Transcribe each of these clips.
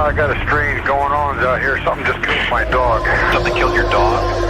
I got a strange going on out here. Something just killed my dog. Something killed your dog?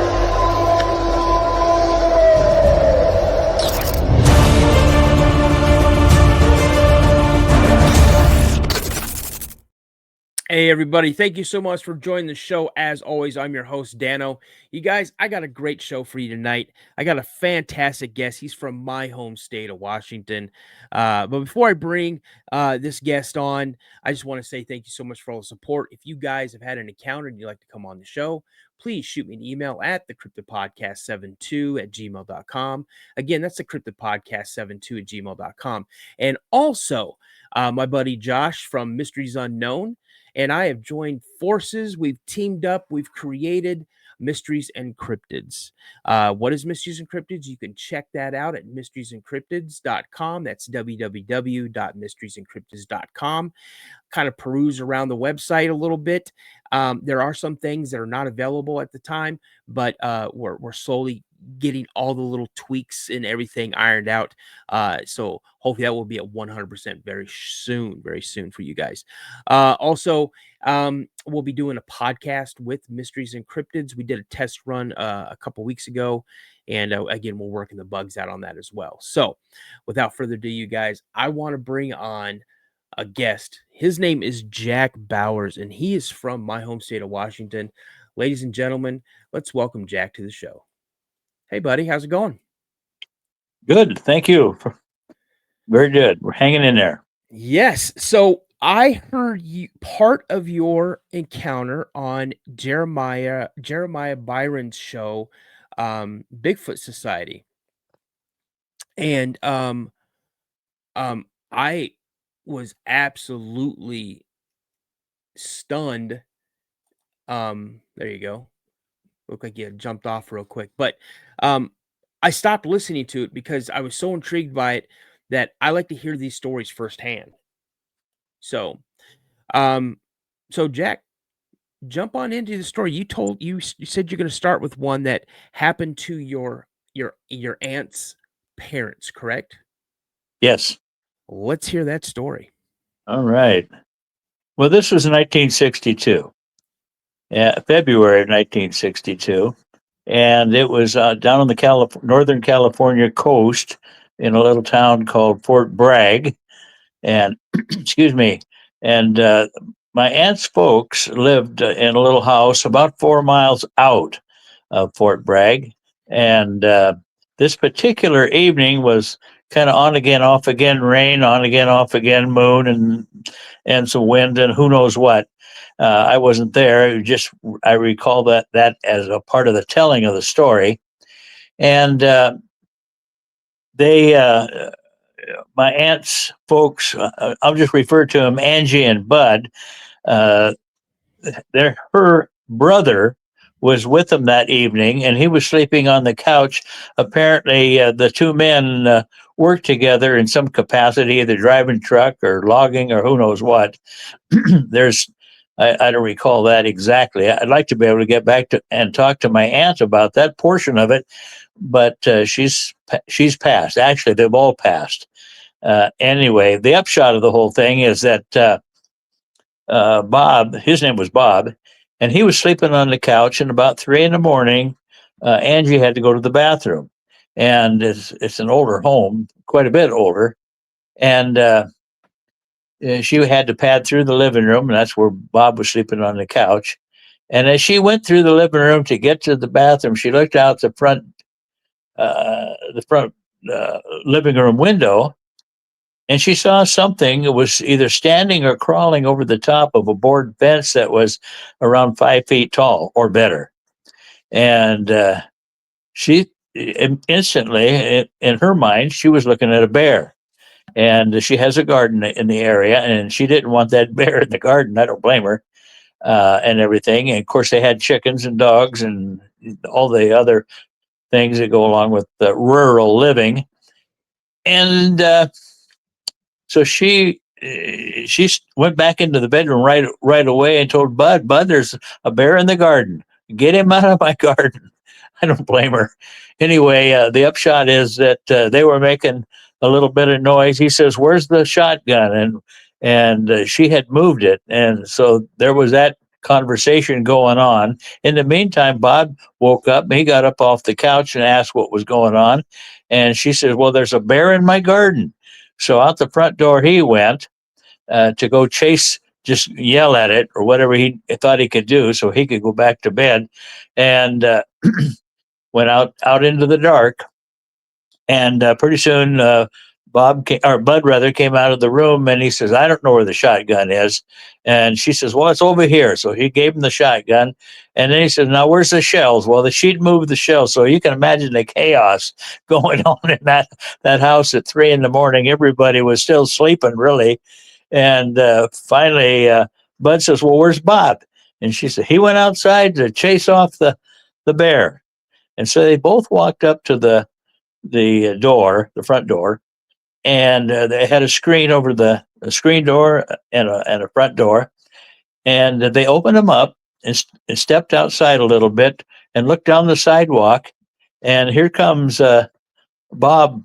Hey, everybody. Thank you so much for joining the show. As always, I'm your host, Dano. You guys, I got a great show for you tonight. I got a fantastic guest. He's from my home state of Washington. But before I bring this guest on, I just want to say thank you so much for all the support. If you guys have had an encounter and you'd like to come on the show, please shoot me an email at thecryptidpodcast72@gmail.com. Again, that's thecryptidpodcast72@gmail.com. And also, my buddy Josh from Mysteries Unknown and I have joined forces. We've teamed up. We've created Mysteries and Cryptids. What is Mysteries and Cryptids? You can check that out at mysteriesandcryptids.com. That's www.mysteriesandcryptids.com. Kind of peruse around the website a little bit. There are some things that are not available at the time, but we're slowly getting all the little tweaks and everything ironed out. So hopefully that will be at 100% very soon for you guys. Also, we'll be doing a podcast with Mysteries and Cryptids. We did a test run a couple weeks ago. And again, we're working the bugs out on that as well. So without further ado, you guys, I want to bring on a guest. His name is Jack Bowers, and he is from my home state of Washington. Ladies and gentlemen, let's welcome Jack to the show. Hey, buddy, how's it going? Good, thank you. Very good. We're hanging in there. Yes. So I heard part of your encounter on Jeremiah Byron's show, Bigfoot Society, and I was absolutely stunned. There you go. Looked like you had jumped off real quick, but I stopped listening to it because I was so intrigued by it that I like to hear these stories firsthand. So, Jack, jump on into the story. You said you're going to start with one that happened to your aunt's parents, correct? Yes. Let's hear that story. All right. Well, this was 1962. February of 1962. And it was down on the Northern California coast in a little town called Fort Bragg. And, excuse me, and my aunt's folks lived in a little house about 4 miles out of Fort Bragg. And this particular evening was kind of on again, off again, rain, on again, off again, moon, and some wind, and who knows what. I wasn't there. I recall that as a part of the telling of the story. And my aunt's folks, I'll just refer to them, Angie and Bud. Her brother was with them that evening, and he was sleeping on the couch. Apparently, the two men worked together in some capacity, either driving truck or logging or who knows what. I don't recall that exactly. I'd like to be able to get back to and talk to my aunt about that portion of it, but she's passed. Actually, they've all passed. Anyway, the upshot of the whole thing is that Bob, his name was Bob, and he was sleeping on the couch, and about 3 a.m, Angie had to go to the bathroom. And it's an older home, quite a bit older, and she had to pad through the living room, and that's where Bob was sleeping on the couch. And as she went through the living room to get to the bathroom, she looked out the front living room window, and she saw something that was either standing or crawling over the top of a board fence that was around 5 feet tall or better. And she instantly, in her mind, she was looking at a bear. And she has a garden in the area, and she didn't want that bear in the garden. I don't blame her, and everything. And of course, they had chickens and dogs and all the other things that go along with rural living. And so she went back into the bedroom right away and told Bud, there's a bear in the garden. Get him out of my garden. I don't blame her. Anyway, the upshot is that they were making a little bit of noise. He says, "Where's the shotgun?" and she had moved it, and so there was that conversation going on. In the meantime, Bob woke up. He got up off the couch and asked what was going on, and she said, "Well, there's a bear in my garden." So out the front door he went to go chase, just yell at it or whatever he thought he could do, so he could go back to bed, and went out into the dark. And pretty soon, Bud rather, came out of the room, and he says, "I don't know where the shotgun is." And she says, "Well, it's over here." So he gave him the shotgun, and then he says, "Now where's the shells?" Well, she'd moved the shells, so you can imagine the chaos going on in that house at 3 a.m. Everybody was still sleeping, really. And finally, Bud says, "Well, where's Bob?" And she said, "He went outside to chase off the bear." And so they both walked up to the front door, and they had a screen over the screen door and a front door, and they opened them up and stepped outside a little bit and looked down the sidewalk, and here comes Bob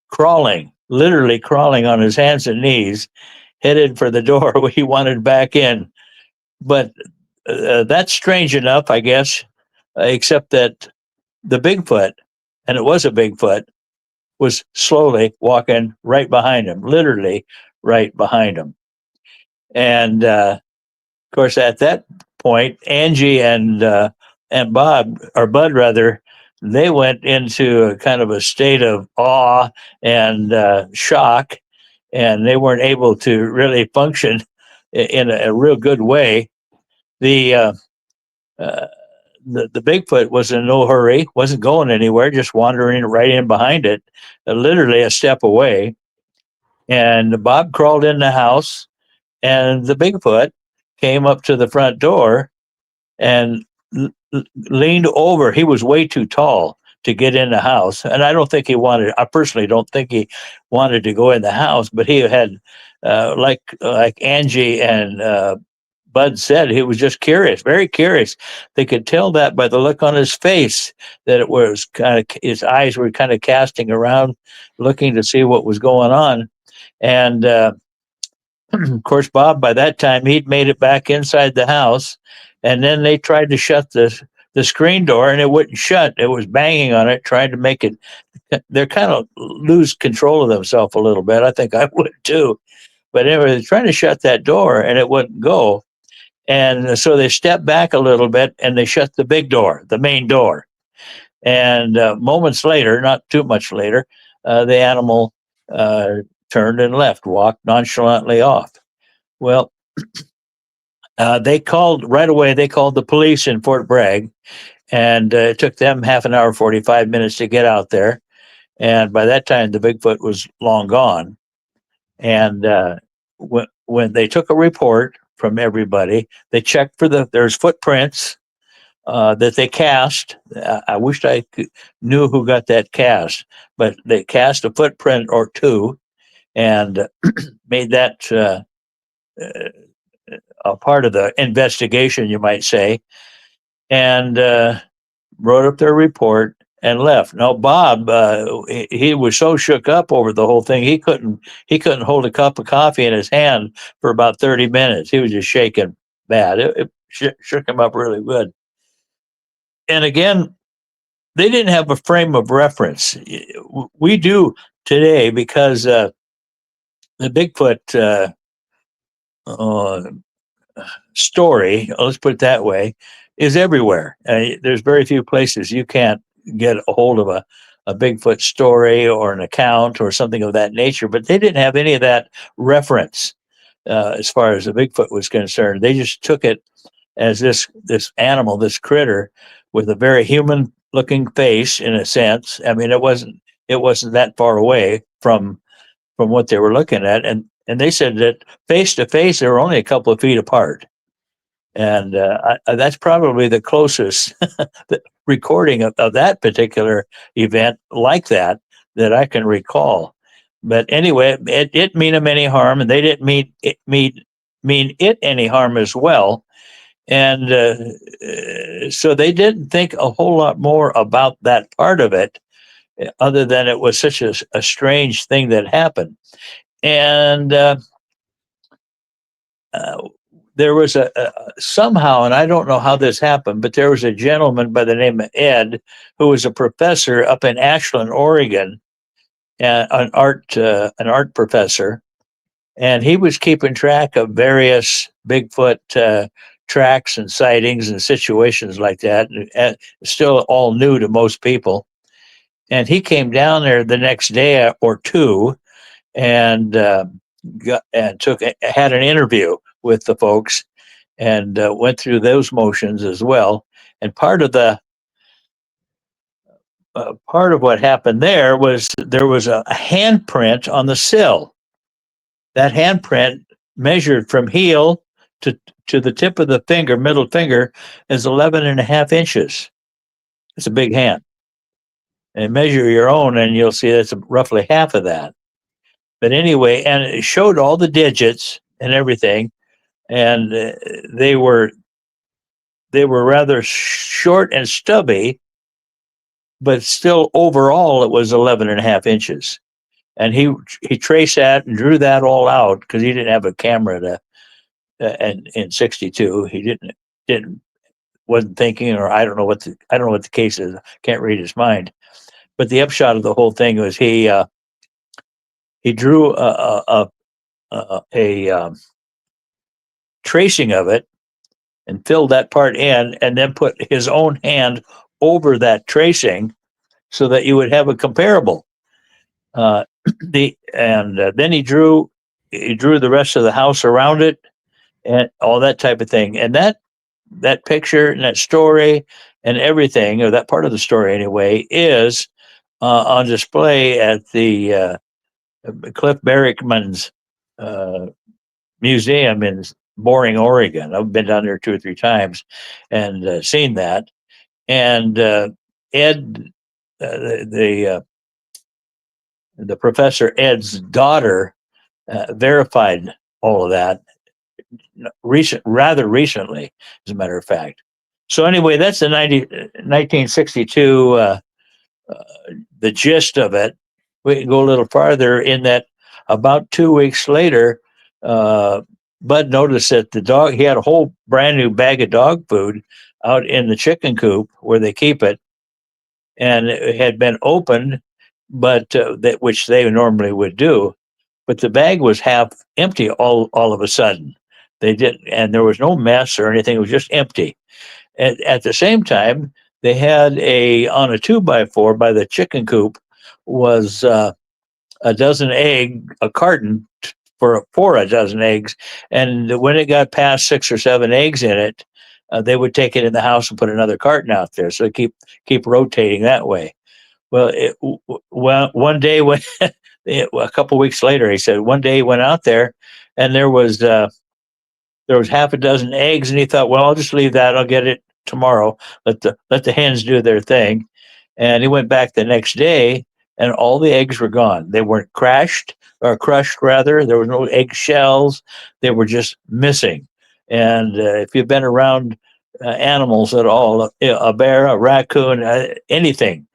crawling, literally crawling on his hands and knees, headed for the door where he wanted back in. But that's strange enough, I guess, except that the Bigfoot, and it was a Bigfoot, was slowly walking right behind him, literally right behind him. And of course, at that point, Angie and Bob, or Bud rather, they went into a kind of a state of awe and shock, and they weren't able to really function in a real good way. The the Bigfoot was in no hurry, wasn't going anywhere, just wandering right in behind it, literally a step away. And Bob crawled in the house, and the Bigfoot came up to the front door and leaned over. He was way too tall to get in the house, and I don't think he wanted. I personally don't think he wanted to go in the house, but he had, like Angie and Bud said, he was just curious, very curious. They could tell that by the look on his face, that it was kind of, his eyes were kind of casting around, looking to see what was going on. And of course, Bob, by that time, he'd made it back inside the house. And then they tried to shut the screen door, and it wouldn't shut. It was banging on it, trying to make it. They're kind of lose control of themselves a little bit. I think I would too. But anyway, they're trying to shut that door, and it wouldn't go. And so they stepped back a little bit, and they shut the big door, the main door. And moments later, not too much later, the animal turned and left, walked nonchalantly off. Well, they called right away. They called the police in Fort Bragg, and it took them half an hour, 45 minutes to get out there. And by that time, the Bigfoot was long gone. And when they took a report from everybody, they checked for there's footprints that they cast. I wished knew who got that cast, but they cast a footprint or two and made that a part of the investigation, you might say, and wrote up their report and left. Now Bob, he was so shook up over the whole thing, he couldn't hold a cup of coffee in his hand for about 30 minutes. He was just shaking bad. It shook him up really good. And again, they didn't have a frame of reference. We do today, because the Bigfoot story, let's put it that way, is everywhere. There's very few places you can't get a hold of a Bigfoot story or an account or something of that nature. But they didn't have any of that reference as far as the Bigfoot was concerned. They just took it as this animal, this critter, with a very human looking face, in a sense. I mean, it wasn't that far away from what they were looking at, and they said that face to face they were only a couple of feet apart, and that's probably the closest the recording of that particular event like that I can recall. But anyway, it didn't mean them any harm, and they didn't mean it any harm as well. And so they didn't think a whole lot more about that part of it, other than it was such a strange thing that happened. And there was a somehow, and I don't know how this happened, but there was a gentleman by the name of Ed who was a professor up in Ashland, Oregon, an art professor, and he was keeping track of various Bigfoot tracks and sightings and situations like that, and still all new to most people. And he came down there the next day or two, and had an interview with the folks, and went through those motions as well. And part of what happened there was a handprint on the sill. That handprint measured from heel to the tip of the finger, middle finger, is 11.5 inches. It's a big hand. And measure your own, and you'll see that's roughly half of that. But anyway, and it showed all the digits and everything, and they were rather short and stubby, but still overall it was 11.5 inches. And he traced that and drew that all out because he didn't have a camera to. And in '62, he wasn't thinking, or I don't know what the case is. Can't read his mind. But the upshot of the whole thing was he drew a tracing of it and filled that part in, and then put his own hand over that tracing so that you would have a comparable. Then he drew the rest of the house around it and all that type of thing. And that picture and that story and everything, or that part of the story anyway, is on display at the Cliff Barrickman's museum in Boring, Oregon. I've been down there 2 or 3 times and seen that. And Ed, the Professor Ed's daughter, verified all of that rather recently, as a matter of fact. So anyway, that's the 1962, the gist of it. We can go a little farther in that about 2 weeks later, Bud noticed that he had a whole brand new bag of dog food out in the chicken coop where they keep it, and it had been opened, but which they normally would do, but the bag was half empty all of a sudden. They didn't, and there was no mess or anything. It was just empty. At the same time, they had on a 2x4 by the chicken coop was a carton for a dozen eggs. And when it got past 6 or 7 eggs in it, they would take it in the house and put another carton out there. So they keep rotating that way. Well, one day when a couple weeks later, he said one day he went out there and there was half a dozen eggs, and he thought, well, I'll just leave that. I'll get it tomorrow. Let the hens do their thing. And he went back the next day, and all the eggs were gone. They weren't crushed rather. There were no egg shells. They were just missing. And if you've been around animals at all, a bear, a raccoon, anything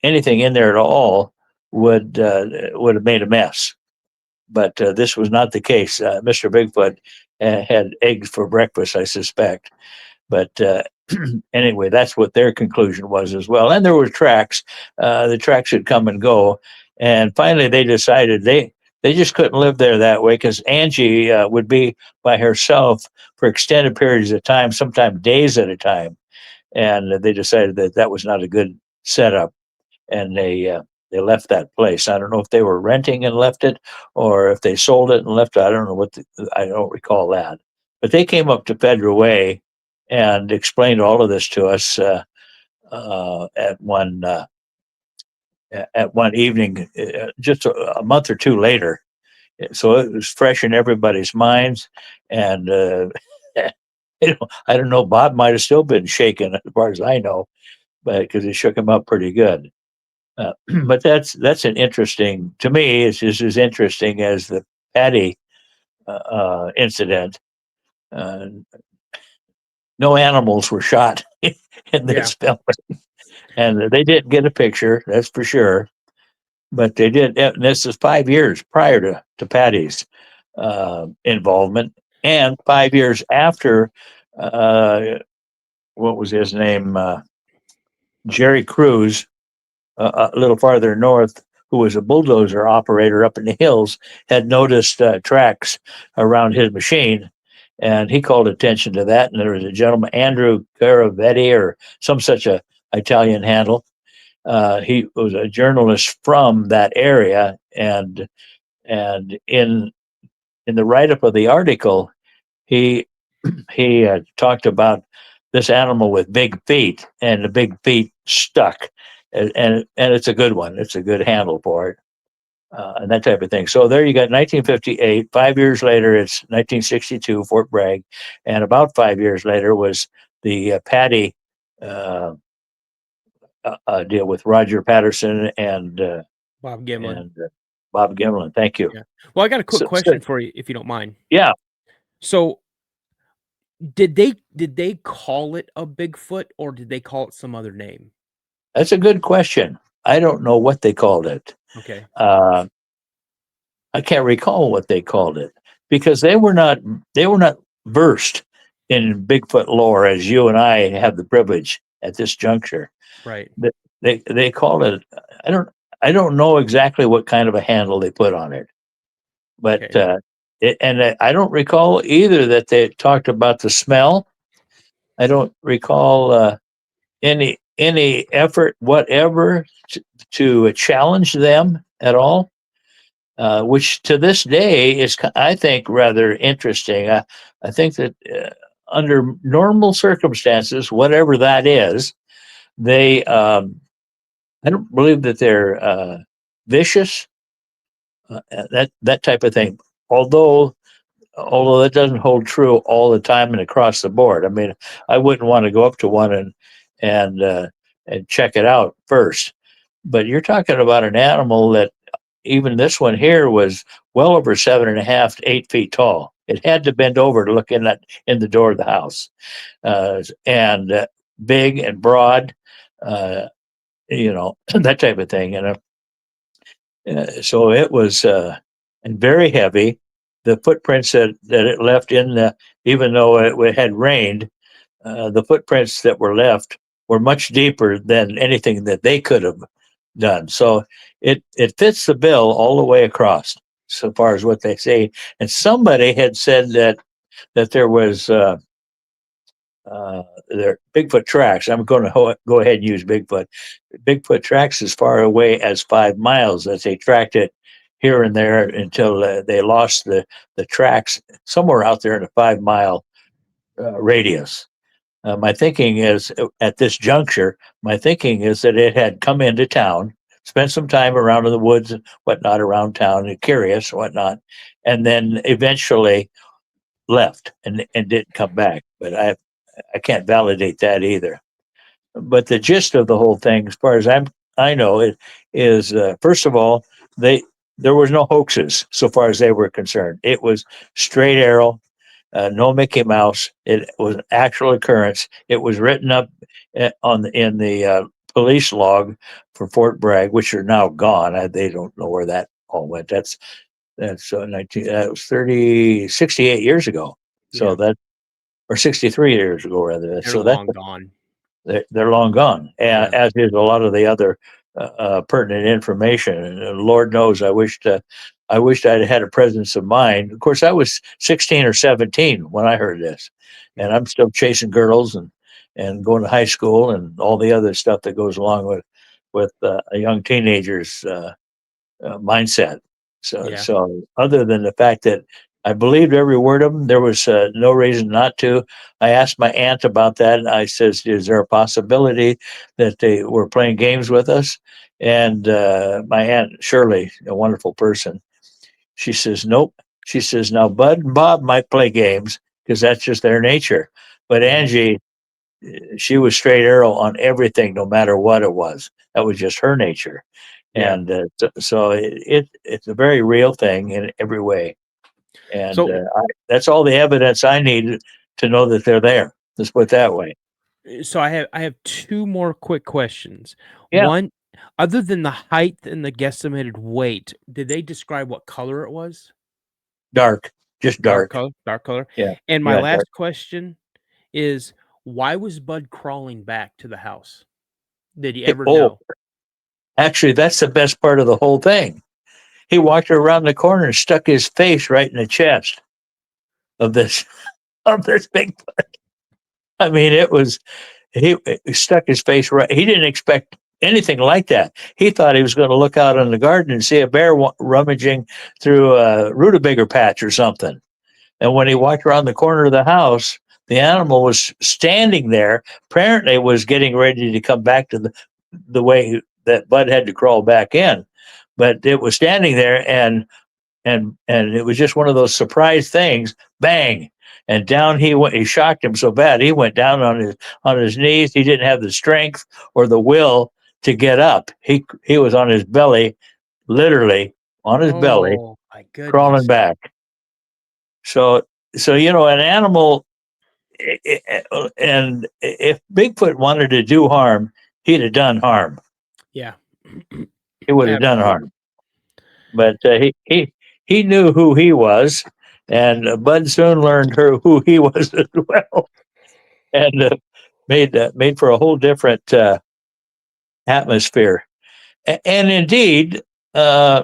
in there at all would have made a mess. But this was not the case. Mr. Bigfoot had eggs for breakfast, I suspect. But anyway, that's what their conclusion was as well. And there were tracks. The tracks would come and go. And finally, they decided they just couldn't live there that way because Angie would be by herself for extended periods of time, sometimes days at a time. And they decided that was not a good setup. And they left that place. I don't know if they were renting and left it, or if they sold it and left it. I don't know I don't recall that. But they came up to Federal Way and explained all of this to us at one evening, just a month or two later. So it was fresh in everybody's minds, and I don't know. Bob might have still been shaken, as far as I know, but because it shook him up pretty good. But that's an interesting, to me, it's just as interesting as the Patty incident. No animals were shot in this film, and they didn't get a picture, that's for sure. But they did, and this is 5 years prior to Patty's involvement. And 5 years after, what was his name? Jerry Cruz, a little farther north, who was a bulldozer operator up in the hills, had noticed tracks around his machine, and he called attention to that. And there was a gentleman, Andrew Caravetti, or some such a Italian handle. He was a journalist from that area, and in the write up of the article, he talked about this animal with big feet, and the big feet stuck, and it's a good one. It's a good handle for it, and that type of thing. So there you got 1958. 5 years later, it's 1962, Fort Bragg, and about 5 years later was the Patty deal with Roger Patterson and Bob Gimlin. and uh, Bob Gimlin. Thank you. Yeah. Well, I got a quick So, question for you, if you don't mind. yeah, So, did they call it a Bigfoot, or did they call it some other name? that's a good question. I don't know what they called it. Okay. I can't recall what they called it because they were not versed in Bigfoot lore as you and I have the privilege at this juncture. Right. They called it. I don't I don't know exactly what kind of a handle they put on it, but Okay. I don't recall either that they talked about the smell. I don't recall any effort whatever to challenge them at all, which to this day is, I think, rather interesting. I think that under normal circumstances, whatever that is, they I don't believe that they're vicious, that type of thing. Although although that doesn't hold true all the time and across the board. I mean, I wouldn't want to go up to one and uh, and check it out first. But you're talking about an animal that even this one here was well over 7.5 to 8 feet tall. It had to bend over to look in the door of the house, and big and broad, uh, that type of thing. And so it was and very heavy. The footprints that it left in even though it had rained, the footprints that were left were much deeper than anything that they could have done. So it fits the bill all the way across, so far as what they say. And somebody had said that there was there Bigfoot tracks. I'm going to go ahead and use Bigfoot. Bigfoot tracks as far away as 5 miles, that they tracked it here and there until they lost the tracks somewhere out there in a 5 mile radius. My thinking is at this juncture, my thinking is that it had come into town, spent some time around in the woods and whatnot around town, and curious and whatnot, and then eventually left and didn't come back. But I can't validate that either. But the gist of the whole thing, as far as I know, it is first of all, they there was no hoaxes so far as they were concerned. It was straight arrow, no Mickey Mouse. It was an actual occurrence. It was written up in the police log for Fort Bragg, which are now gone. They don't know where that all went. That's 19. That was 68 years ago. So Yeah. that or 63 years ago rather. They're So that's long gone. they're long gone, Yeah. as is a lot of the other pertinent information. And Lord knows, I wished I'd had a presence of mind. Of course, I was 16 or 17 when I heard this, and I'm still chasing girls and going to high school and all the other stuff that goes along with a young teenager's mindset. Yeah. So other than the fact that I believed every word of them, there was no reason not to. I asked my aunt about that, and I says, "Is there a possibility that they were playing games with us?" And my aunt Shirley, a wonderful person, she says, "Nope." She says, "Now Bud and Bob might play games because that's just their nature, but Mhm. Angie, she was straight arrow on everything, no matter what it was. That was just her nature." Yeah. And so it's a very real thing in every way. And So that's all the evidence I need to know that they're there. Let's put it that way. so I have two more quick questions. Yeah, One, other than the height and the guesstimated weight, did they describe what color it was? dark. just Dark dark. color, dark color. Yeah, And my yeah, dark. last question is, why was Bud crawling back to the house? Did you ever Oh, know? actually, that's the best part of the whole thing. He walked around the corner and stuck his face right in the chest of this of this big. I mean, it was he stuck his face right. He didn't expect anything like that. He thought he was going to look out in the garden and see a bear rummaging through a rutabaga patch or something. And when he walked around the corner of the house, the animal was standing there. Apparently, was getting ready to come back to the way that Bud had to crawl back in, but it was standing there, and it was just one of those surprise things. Bang! And down he went. He shocked him so bad he went down on his knees. He didn't have the strength or the will to get up. He was on his belly, literally on his belly, Oh my crawling goodness. back. So an animal, and if Bigfoot wanted to do harm, he'd have done harm. Yeah. He would have done Absolutely. harm. But he knew who he was, and Bud soon learned who he was as well, and made for a whole different atmosphere. And indeed, yeah,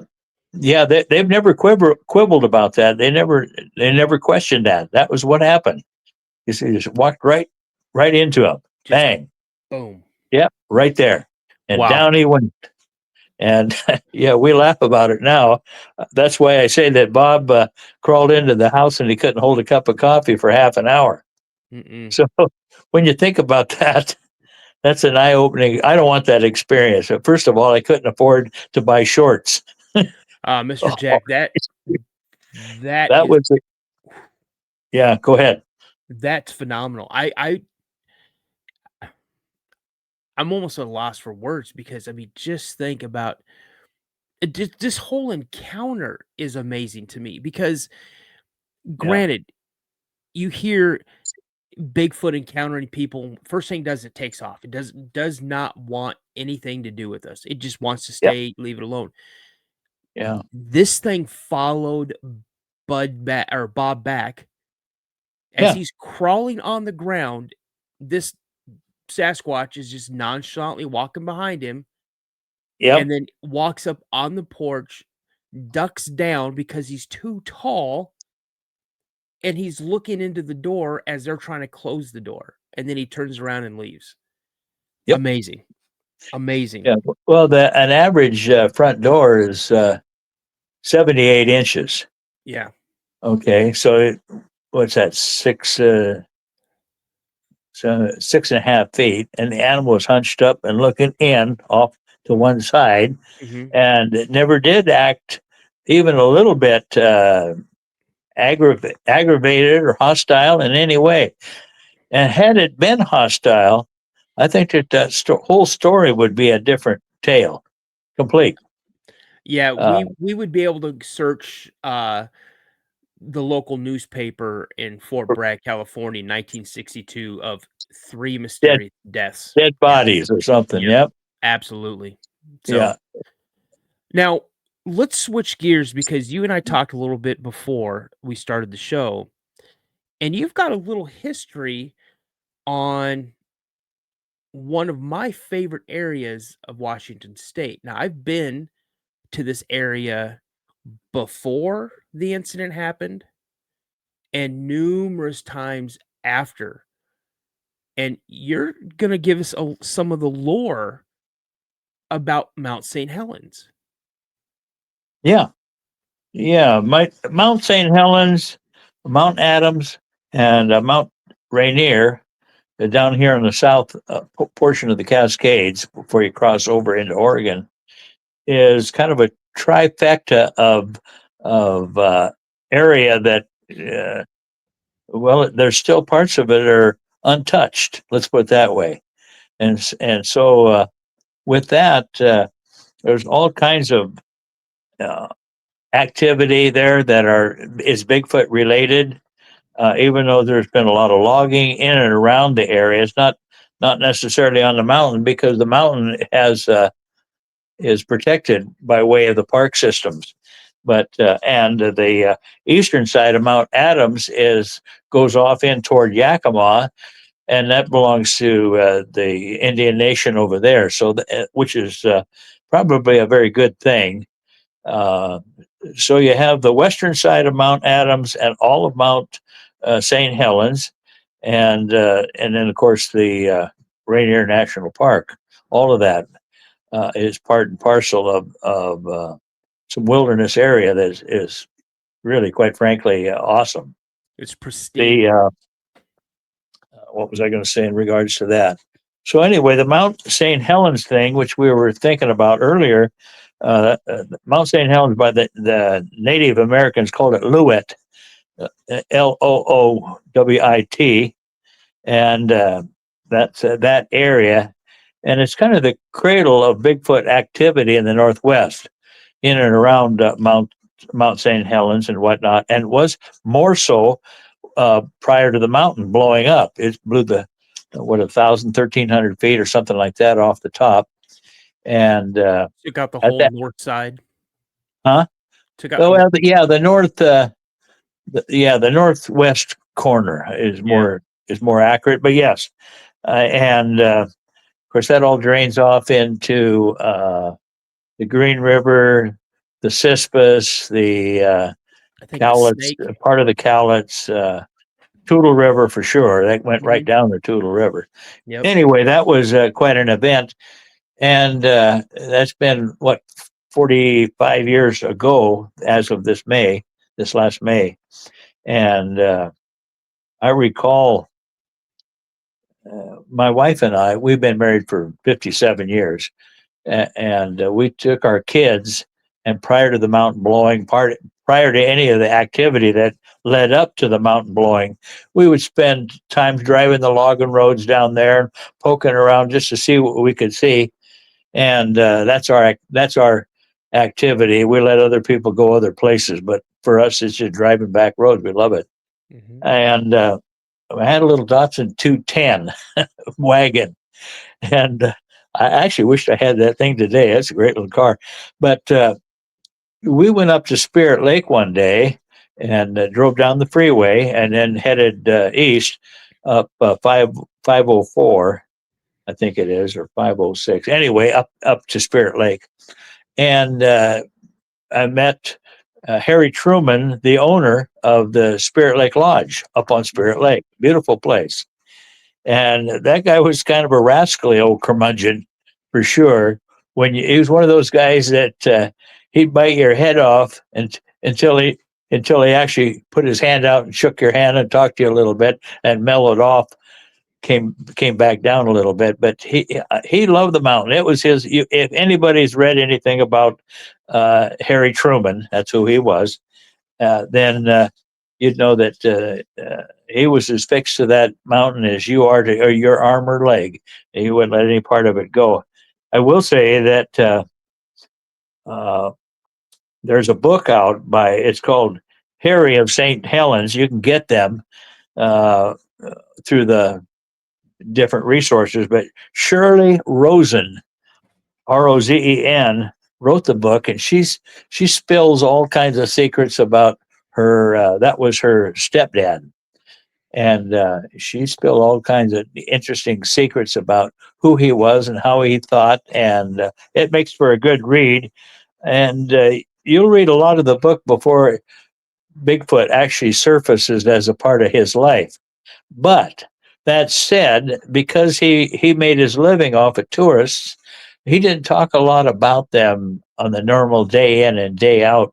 they've never quibbled about that. They never questioned that. That was what happened. He just walked right into him. Just Bang. boom. Yep, right there. And Wow. down he went. And yeah, we laugh about it now. That's why I say that Bob crawled into the house and he couldn't hold a cup of coffee for half an hour. Mm-mm. So when you think about that, that's an eye opening. I don't want that experience. First of all, I couldn't afford to buy shorts. Mr. Jack, that That is was, yeah, go ahead. that's phenomenal. I'm almost at a loss for words because I mean, just think about it. This whole encounter is amazing to me because, Yeah. granted, you hear Bigfoot encountering people. First thing it does, it takes off. It does not want anything to do with us. It just wants to Yep. stay, leave it alone. Yeah. This thing followed Bud back or Bob back as Yeah. he's crawling on the ground. This Sasquatch is just nonchalantly walking behind him Yep. and then walks up on the porch, ducks down because he's too tall, and he's looking into the door as they're trying to close the door. And then he turns around and leaves. Yep. Amazing. Amazing. Yeah. Well, an average front door is 78 inches. Yeah. Okay. So what's that? 6.5 feet, and the animal was hunched up and looking in off to one side, Mhm. and it never did act even a little bit aggravated or hostile in any way. And had it been hostile, I think that whole story would be a different tale, complete. Yeah, Uh, we would be able to search, the local newspaper in Fort Bragg, California, in 1962 of 3 dead mysterious deaths. dead Yeah. bodies or something. Yep. Yep. Absolutely. So, Yeah. now let's switch gears because you and I talked a little bit before we started the show, and you've got a little history on one of my favorite areas of Washington State. Now, I've been to this area before the incident happened and numerous times after. And you're going to give us some of the lore about Mount St. Helens. Yeah. Yeah. Mount St. Helens, Mount Adams, and Mount Rainier down here in the south portion of the Cascades before you cross over into Oregon is kind of a trifecta of area that well, there's still parts of it are untouched. Let's put it that way. And so with that, there's all kinds of uh, activity there that is Bigfoot related. Even though there's been a lot of logging in and around the area, it's not necessarily on the mountain because the mountain is protected by way of the park systems. But and the eastern side of Mount Adams goes off in toward Yakima, and that belongs to the Indian Nation over there. So, which is probably a very good thing. So you have the western side of Mount Adams and all of Mount St. Helens, and then of course the Rainier National Park. All of that is part and parcel of some wilderness area that is really, quite frankly, awesome. It's pristine. What was I going to say in regards to that? So anyway, the Mount St. Helens thing, which we were thinking about earlier, Mount St. Helens by the Native Americans called it Louet, Loowit, and that's that area, and it's kind of the cradle of Bigfoot activity in the Northwest, in and around Mount St. Helens and whatnot, and was more so prior to the mountain blowing up. It blew the 1,300 feet or something like that off the top, and Took out the whole north side. Huh? Took out. Oh, well, the north. The northwest corner is more accurate, but yes, and of course that all drains off into the Green River, the Cispus, the I think Cowlitz, part of the Cowlitz, Toutle River for sure. That went right down the Toutle River. Yep. Anyway, that was quite an event, and that's been 45 years ago as of this last May. And I recall my wife and I, we've been married for 57 years, and we took our kids, and prior to the mountain blowing, prior to any of the activity that led up to the mountain blowing, we would spend time driving the logging roads down there and poking around just to see what we could see. And that's our activity. We let other people go other places, but for us, it's just driving back roads. We love it. And I had a little Datsun 210 wagon, and I actually wished I had that thing today. That's a great little car. But we went up to Spirit Lake one day and drove down the freeway and then headed east up 504, I think it is, or 506. Anyway, up to Spirit Lake. And I met Harry Truman, the owner of the Spirit Lake Lodge up on Spirit Lake. Beautiful place. And that guy was kind of a rascally old curmudgeon for sure. He was one of those guys that he'd bite your head off until he actually put his hand out and shook your hand and talked to you a little bit and mellowed off, came back down a little bit. But he loved the mountain. It was his. If anybody's read anything about Harry Truman, that's who he was. Then you'd know that he was as fixed to that mountain as you are to your arm or leg. He wouldn't let any part of it go. I will say that there's a book out it's called Harry of St. Helens. You can get them through the different resources, but Shirley Rosen, Rozen, wrote the book, and she spills all kinds of secrets about her. That was her stepdad, and she spilled all kinds of interesting secrets about who he was and how he thought, and it makes for a good read. And you'll read a lot of the book before Bigfoot actually surfaces as a part of his life. But that said, because he made his living off of tourists, he didn't talk a lot about them on the normal day in and day out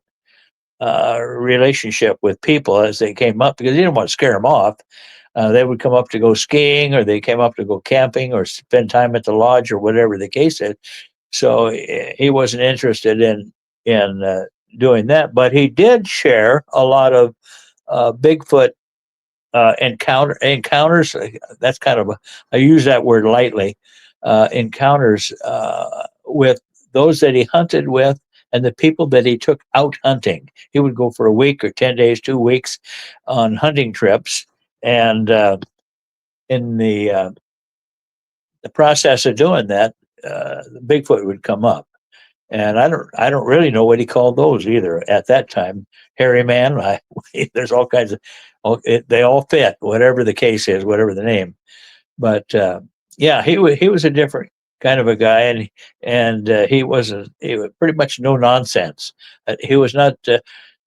relationship with people as they came up, because he didn't want to scare them off. They would come up to go skiing, or they came up to go camping or spend time at the lodge, or whatever the case is. So he wasn't interested in doing that, but he did share a lot of Bigfoot encounters. That's kind of I use that word lightly. Encounters with those that he hunted with and the people that he took out hunting. He would go for a week or 10 days, 2 weeks on hunting trips, and in the process of doing that, Bigfoot would come up. And I don't really know what he called those either at that time. Hairy man. There's all kinds of. They all fit, whatever the case is, whatever the name. But yeah, he was a different kind of a guy, and he was pretty much no nonsense. He was not.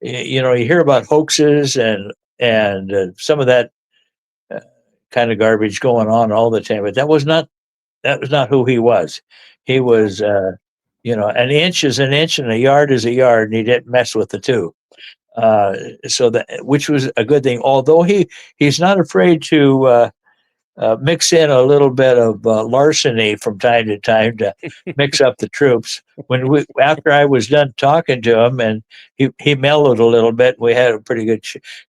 You hear about hoaxes and some of that uh, kind of garbage going on all the time, but that was not who he was. He was, an inch is an inch and a yard is a yard, and he didn't mess with the two. So that, which was a good thing. Although he's not afraid to mix in a little bit of larceny from time to time to mix up the troops. After I was done talking to him, and he mellowed a little bit, we had a pretty good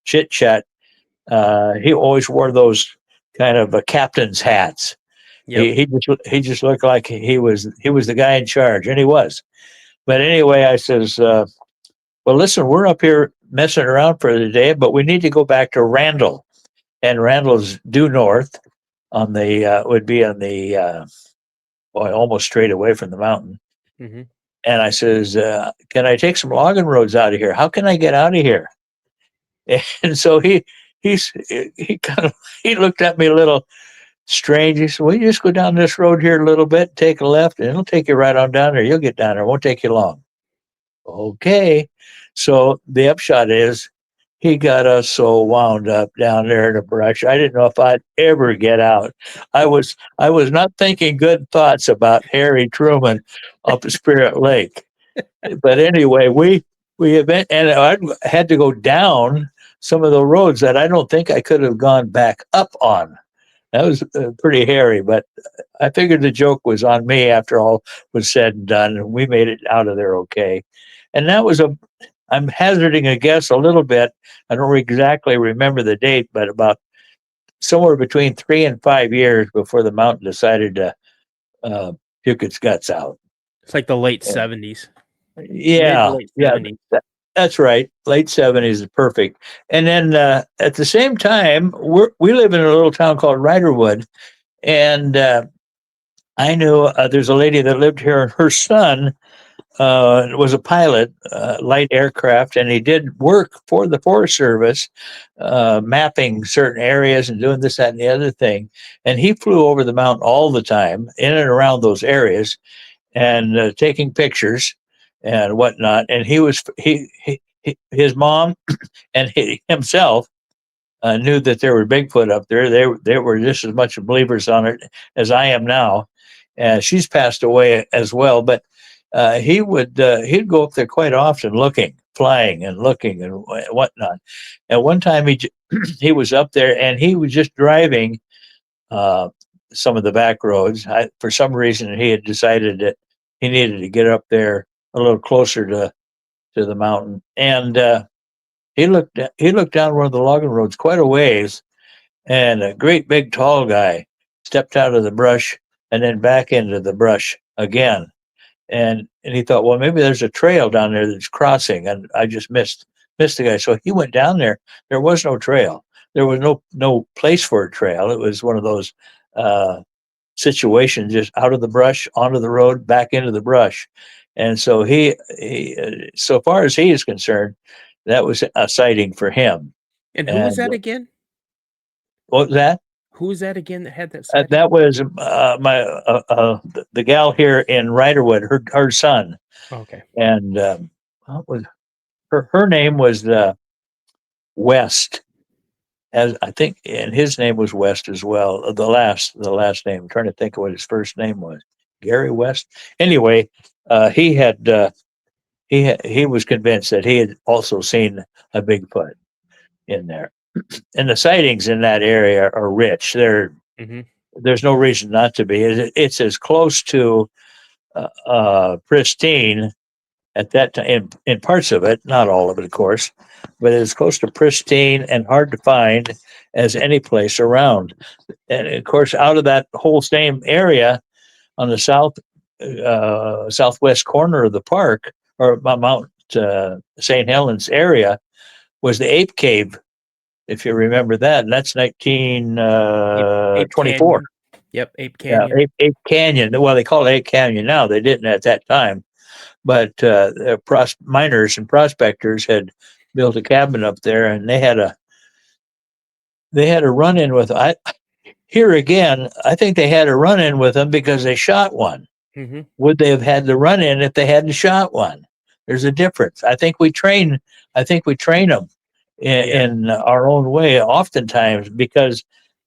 chit chat. He always wore those kind of captain's hats. Yep. He just looked like he was the guy in charge, and he was. But anyway, I says, well, listen, we're up here messing around for the day, but we need to go back to Randall, and Randall's due north on the would be on the almost straight away from the mountain. Hmm. And I says, can I take some logging roads out of here? How can I get out of here? And so he kind of he looked at me a little strange. He said, well, you just go down this road here a little bit, take a left, and it'll take you right on down there. You'll get down there. It won't take you long. Okay. So the upshot is he got us so wound up down there in the brush. I didn't know if I'd ever get out. I was not thinking good thoughts about Harry Truman up at Spirit Lake. But anyway, and I had to go down some of the roads that I don't think I could have gone back up on. That was pretty hairy, but I figured the joke was on me after all was said and done, and we made it out of there okay. And I'm hazarding a guess a little bit. I don't exactly remember the date, but about somewhere between 3 and 5 years before the mountain decided to puke its guts out. It's like the late Yeah. 70s. Mid to Yeah, late yeah, 70s. that's right. Late 70s is perfect. And then at the same time, we live in a little town called Redwood, and I knew there's a lady that lived here, and her son was a pilot, light aircraft, and he did work for the Forest Service, mapping certain areas and doing this, that, and the other thing. And he flew over the mountain all the time, in and around those areas, and taking pictures and whatnot. And his mom and himself knew that there were Bigfoot up there. They were just as much believers on it as I am now. And she's passed away as well, but he'd go up there quite often, flying and looking and whatnot. And one time he was up there and he was just driving some of the back roads. For some reason, he had decided that he needed to get up there a little closer to the mountain, and he looked down one of the logging roads quite a ways, and a great big tall guy stepped out of the brush and then back into the brush again. And he thought, well, maybe there's a trail down there that's crossing, and I just missed the guy. So he went down there. There was no trail. There was no place for a trail. It was one of those situations, just out of the brush, onto the road, back into the brush. And so so far as he is concerned, that was a sighting for him. And who was And that again? what was that? Who was that again that had that sighting? That was the gal here in Riderwood, her son, Okay. and what was her name was West, as I think, and his name was West as well. The last name. I'm trying to think of what his first name was. Gary West. Anyway, he was convinced that he had also seen a Bigfoot in there, and the sightings in that area are rich. Hmm. There's no reason not to be. It's as close to pristine at that time in parts of it, not all of it, of course, but it's close to pristine and hard to find as any place around. And of course, out of that whole same area on the southwest corner of the park, or Mount St. Helens area, was the Ape Cave, if you remember that. And that's Ape 1924. Canyon. Yep, Ape Yeah, Canyon. Ape Canyon. Well, they call it Ape Canyon now. They didn't at that time. but miners and prospectors had built a cabin up there, and they had a run in with here again. I think they had a run in with them because they shot one. Mm-hmm. Would they have had the run in if they hadn't shot one? There's a difference. I think we train them in our own way, oftentimes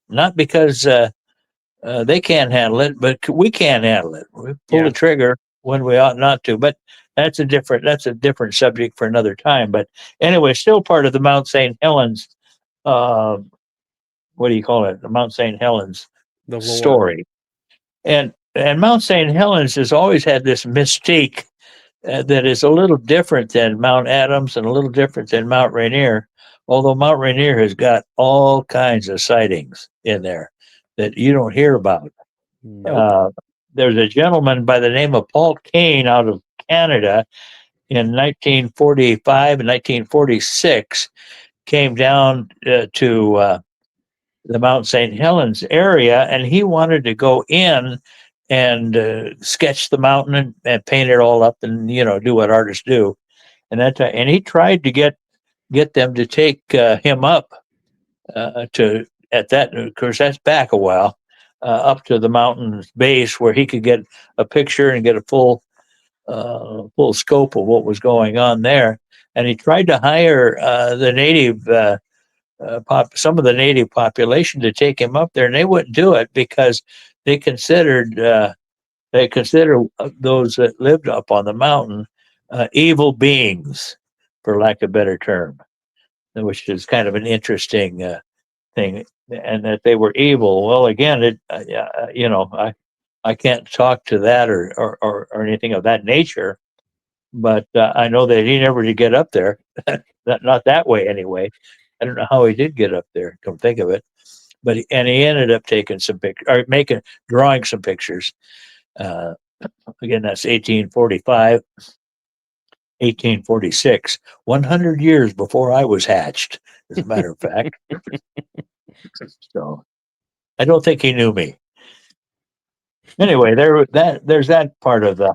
not because they can't handle it, but we can't handle it. We pull the trigger when we ought not to. But that's a different subject for another time. But anyway, still part of the Mount St. Helens. What do you call it? The Mount St. Helens The lore. story. And Mount St. Helens has always had this mystique that is a little different than Mount Adams and a little different than Mount Rainier. Although Mount Rainier has got all kinds of sightings in there that you don't hear about. Nope. There's a gentleman by the name of Paul Kane out of Canada in 1945 and 1946 came down to the Mount St. Helens area, and he wanted to go in and sketch the mountain and paint it all up and do what artists do. And he tried to get them to take him up to at that. Of course, that's back a while. Up to the mountain base where he could get a picture and get a full scope of what was going on there. And he tried to hire the native some of the native population to take him up there, and they wouldn't do it because they considered those that lived up on the mountain evil beings, for lack of a better term, which is kind of an interesting thing, and that they were evil. Well, again, I can't talk to that or anything of that nature, but I know that he never did get up there, not that way anyway. I don't know how he did get up there. Come think of it, but he ended up taking some pictures or drawing some pictures. Again, that's 1845, 1846, 100 years before I was hatched, as a matter of fact. So I don't think he knew me. Anyway, there's that part of the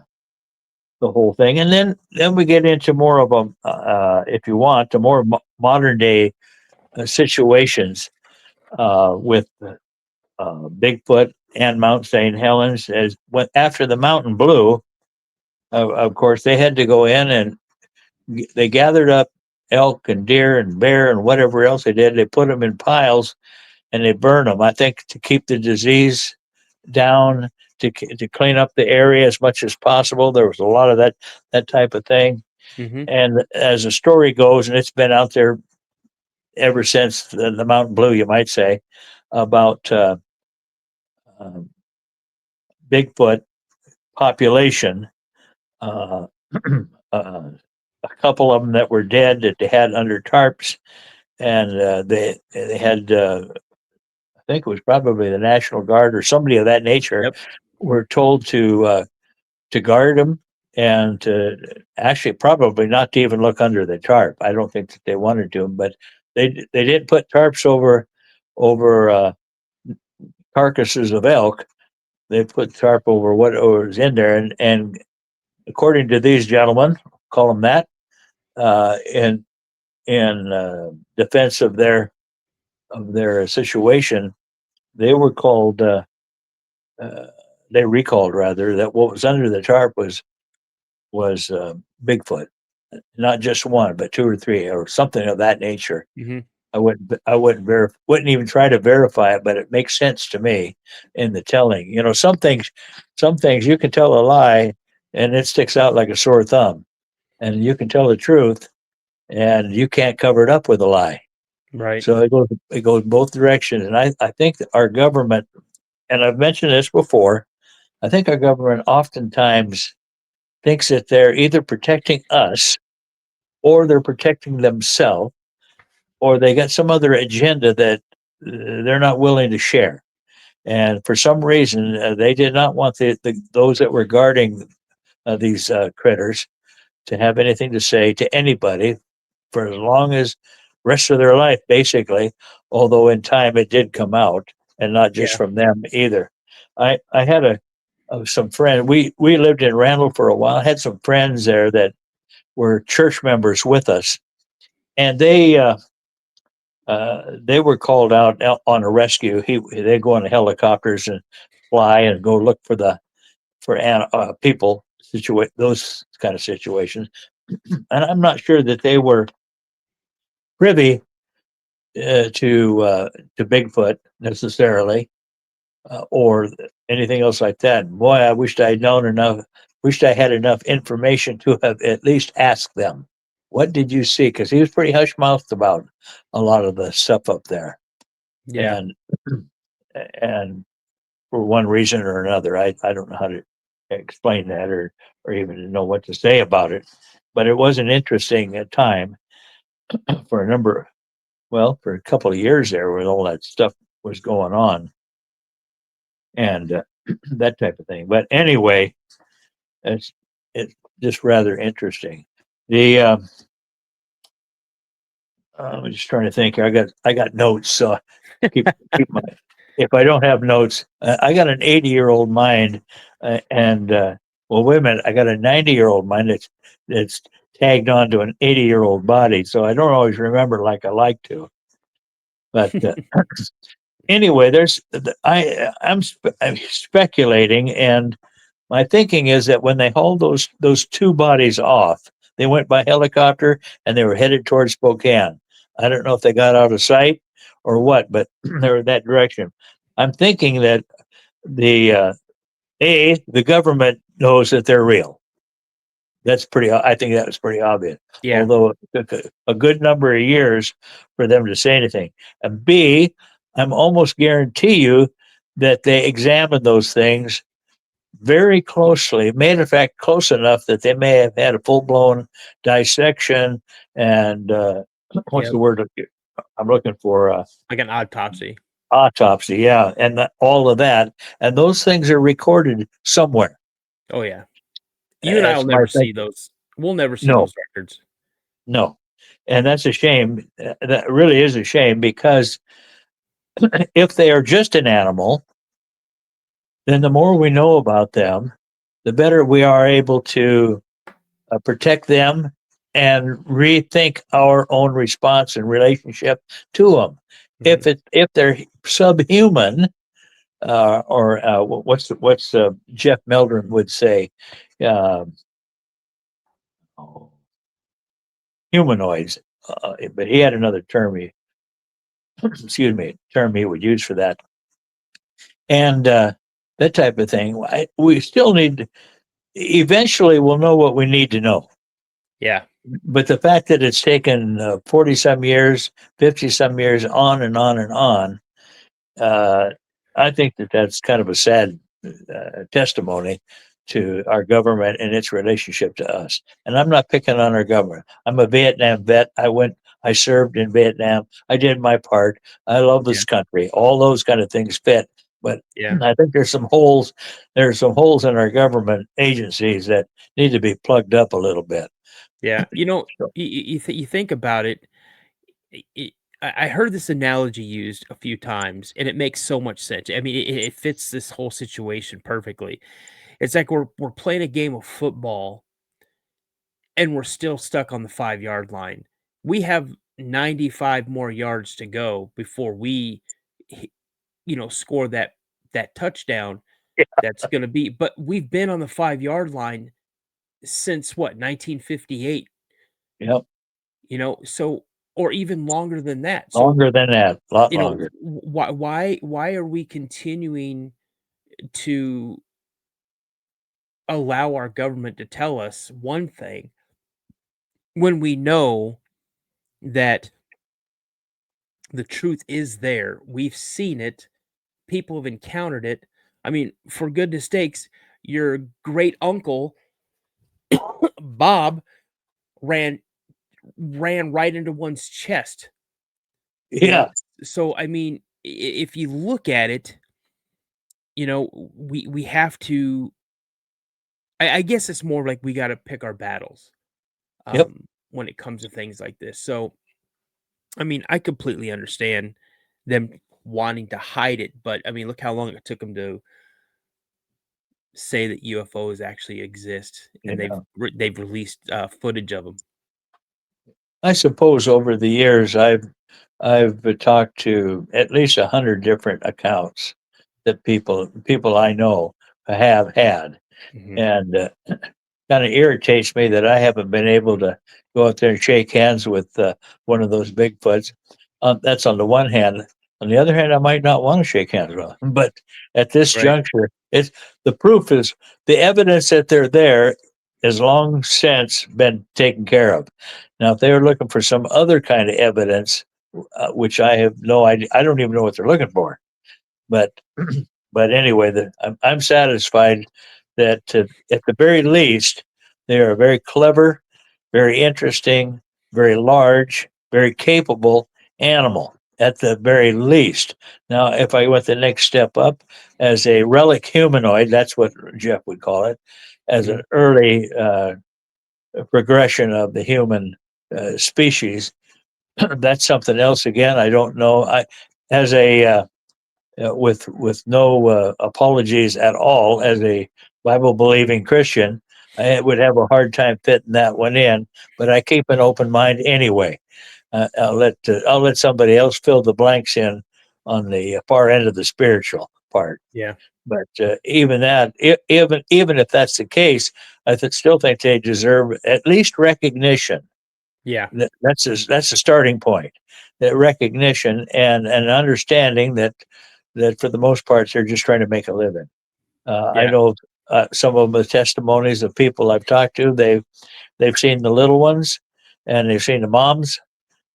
whole thing, and then we get into more of them, if you want, to more modern day situations with Bigfoot and Mount St. Helens. After the mountain blew, of course, they had to go in and they gathered up elk and deer and bear and whatever else they did. They put them in piles and they burned them. I think to keep the disease down, to clean up the area as much as possible. There was a lot of that type of thing. Mm-hmm. And as the story goes, and it's been out there ever since the mountain blew, you might say, about Bigfoot population. A couple of them that were dead that they had under tarps, and they had I think it was probably the National Guard or somebody of that nature. Yep. Were told to guard them and to actually probably not to even look under the tarp. I don't think that they wanted to, but they didn't put tarps over carcasses of elk. They put tarp over what was in there, and according to these gentlemen, call them that, in defense of their situation, they were called. They recalled rather that what was under the tarp was Bigfoot, not just one, but two or three, or something of that nature. Mm-hmm. I wouldn't even try to verify it, but it makes sense to me in the telling. Some things you can tell a lie, and it sticks out like a sore thumb, and you can tell the truth, and you can't cover it up with a lie. Right. So it goes both directions, and I think that our government, and I've mentioned this before, I think our government oftentimes thinks that they're either protecting us or they're protecting themselves, or they got some other agenda that they're not willing to share. And for some reason, they did not want those that were guarding these critters to have anything to say to anybody for as long as rest of their life, basically. Although in time it did come out, and not just from them either. I had of some friends. We lived in Randall for a while. Had some friends there that were church members with us, and they were called out on a rescue. They go on helicopters and fly and go look for people, those kind of situations. And I'm not sure that they were privy to Bigfoot necessarily, or anything else like that. Boy, I wished I'd known enough. Wished I had enough information to have at least asked them, "What did you see?" Because he was pretty hush mouthed about a lot of the stuff up there, Yeah. and and for one reason or another, I don't know how to explain that or even to know what to say about it. But it was an interesting time for a number, well, for a couple of years there, when all that stuff was going on, and that type of thing. But anyway, it's just rather interesting. The I'm just trying to think. I got notes, so keep my. If I don't have notes, I got an 80-year-old mind, and well, wait a minute, I got a 90-year-old mind that's tagged onto an 80-year-old body, so I don't always remember like I like to. But anyway, I'm speculating, and my thinking is that when they hauled those two bodies off, they went by helicopter and they were headed towards Spokane. I don't know if they got out of sight or what, but they were in that direction. I'm thinking that the government knows that they're real. That's pretty. I think that was pretty obvious. Yeah. Although it took a good number of years for them to say anything. And B, I'm almost guarantee you that they examined those things very closely, made in fact close enough that they may have had a full blown dissection and what's Yep. the word I'm looking for? Like an autopsy. Autopsy, yeah, and all of that, and those things are recorded somewhere. Oh yeah. You and I will That's my never see thinking. those. We'll never see No, those records. no, and that's a shame. That really is a shame because if they are just an animal, then the more we know about them, the better we are able to protect them and rethink our own response and relationship to them. Mhm. If they're subhuman, or what's Jeff Meldrum would say, uh, oh, humanoids, but he had another term. Excuse me, term he would use for that, and that type of thing. We still need. Eventually, we'll know what we need to know. Yeah. But the fact that it's taken 40 some years, 50 some years, on and on and on, uh, I think that that's kind of a sad testimony to our government and its relationship to us. And I'm not picking on our government. I'm a Vietnam vet. I served in Vietnam. I did my part. I love Yeah. this country. All those kind of things fit. But Yeah. I think there's some holes. There's some holes in our government agencies that need to be plugged up a little bit. Yeah. So, You think about it. I heard this analogy used a few times, and it makes so much sense. I mean, it fits this whole situation perfectly. It's like we're playing a game of football, and we're still stuck on the 5 yard line. We have 95 more yards to go before we, hi- score that touchdown. That's going to be. But we've been on the 5 yard line since what 1958. yep. So or even longer than that. So Longer than that, a lot longer. why are we continuing to allow our government to tell us one thing when we know that the truth is there? We've seen it. People have encountered it. I mean, for goodness sakes, your great uncle Bob ran ran right into one's chest. You know, Yeah. so I mean, if you look at it, we have to. I guess it's more like we got to pick our battles Yep. when it comes to things like this. So, I mean, I completely understand them wanting to hide it, but I mean, look how long it took them to say that UFOs actually exist, You and know, they've released footage of them. I suppose over the years I've talked to at least 100 different accounts that people I know have had, Hmm. and kind of irritates me that I haven't been able to go out there and shake hands with one of those Bigfoots. That's on the one hand. On the other hand, I might not want to shake hands with them. But at this Right. juncture, it's the proof is the evidence that they're there has long since been taken care of. Now, if they were looking for some other kind of evidence, which I have no idea, I don't even know what they're looking for. But but anyway, I'm satisfied that at the very least, they are a very clever, very interesting, very large, very capable animal. At the very least. Now, if I went the next step up as a relic humanoid, that's what Jeff would call it, as Hmm. an early progression of the human species, that's something else. Again, I don't know. I as a with no apologies at all as a Bible believing Christian, I would have a hard time fitting that one in. But I keep an open mind anyway. I'll let somebody else fill the blanks in on the far end of the spiritual part. Yeah. But even that, even if that's the case, still think they deserve at least recognition. Yeah. That's a starting point. That recognition and an understanding that for the most part they're just trying to make a living. I Yeah. know some of the testimonies of people I've talked to. They've seen the little ones, and they've seen the moms.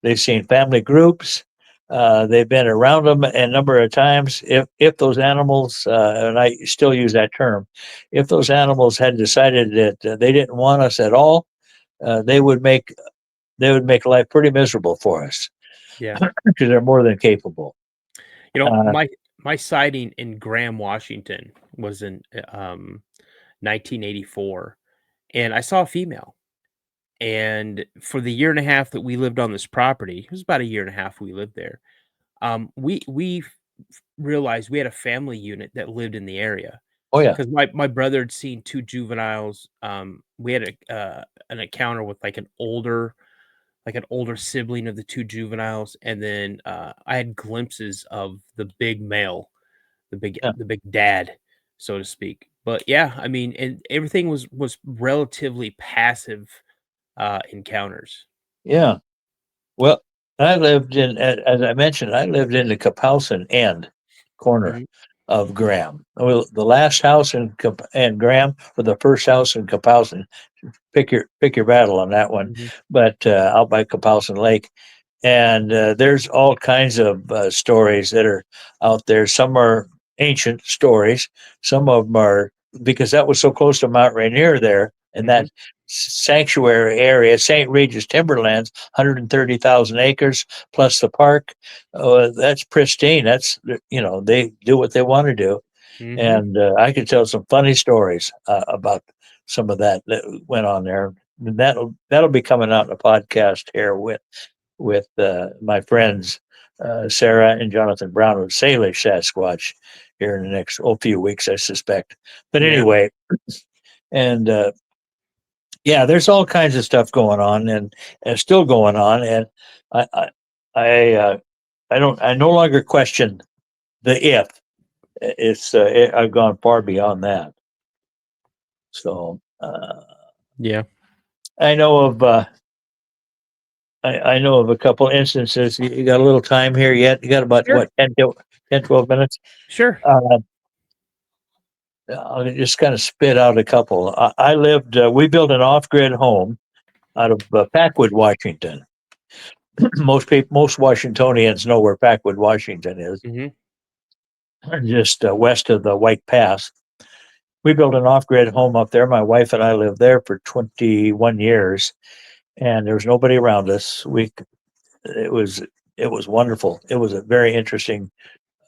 They've seen family groups. They've been around them a number of times. If those animals, and I still use that term, if those animals had decided that they didn't want us at all, they would make life pretty miserable for us Yeah. because they're more than capable. Uh, My sighting in Graham, Washington was in 1984, and I saw a female. And for the year and a half that we lived on this property, it was about a year and a half we lived there. We realized we had a family unit that lived in the area oh yeah, because my brother had seen two juveniles. We had an encounter with like an older sibling of the two juveniles, and then I had glimpses of the big male, yeah, the big dad, so to speak. But yeah, I mean, and everything was relatively passive encounters. yeah. Well, I lived as I mentioned, I lived in the Capousin end corner Mhm, of Graham. Well, the last house in Graham, or the first house in Capousin. Pick your battle on that one. mhm, But out by Capousin Lake, and there's all kinds of stories that are out there. Some are ancient stories. Some of them are because that was so close to Mount Rainier there, and that mhm, sanctuary area, St. Regis Timberlands, 130,000 acres plus the park. That's pristine. That's they do what they want to do, mhm. and I could tell some funny stories about some of that went on there. And that'll be coming out in a podcast here with my friends Sarah and Jonathan Brown with Salish Sasquatch here in the next few weeks, I suspect. But Yeah, anyway, and yeah, there's all kinds of stuff going on and still going on, and I I I no longer question the if. I've gone far beyond that. So yeah. I know of I know of a couple instances. You got a little time here yet? You got about Sure, what 12 minutes? sure. Uh, I'll just kind of spit out a couple. I lived. We built an off-grid home out of Packwood, Washington. Most Washingtonians know where Packwood, Washington is, Mhm, just west of the White Pass. We built an off-grid home up there. My wife and I lived there for 21 years, and there was nobody around us. It was it was wonderful. It was a very interesting